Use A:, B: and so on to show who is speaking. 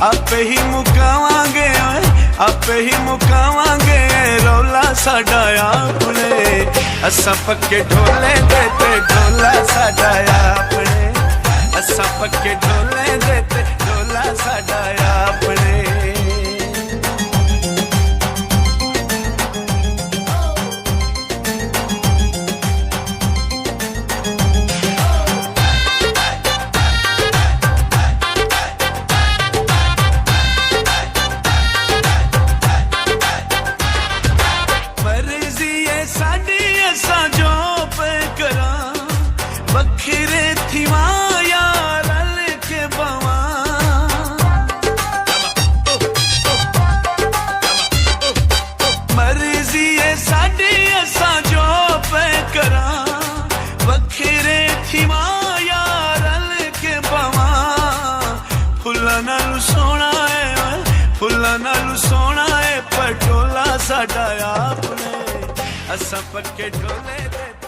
A: आपे ही मुकावांगे आपे ही मुकावांगे रौला साडा अपने असा पक्के ढोले देते ढोला साडा अपने असा पक्के ढोले देते ढोला साडा अपने बखरे थी माया रल के बवा मर्जी है साडी असा जो पे करा बखरे थी माया रल के बवा फुल्ला नालू सोना है पटोला साडा आपने असा पक्के ढोले देते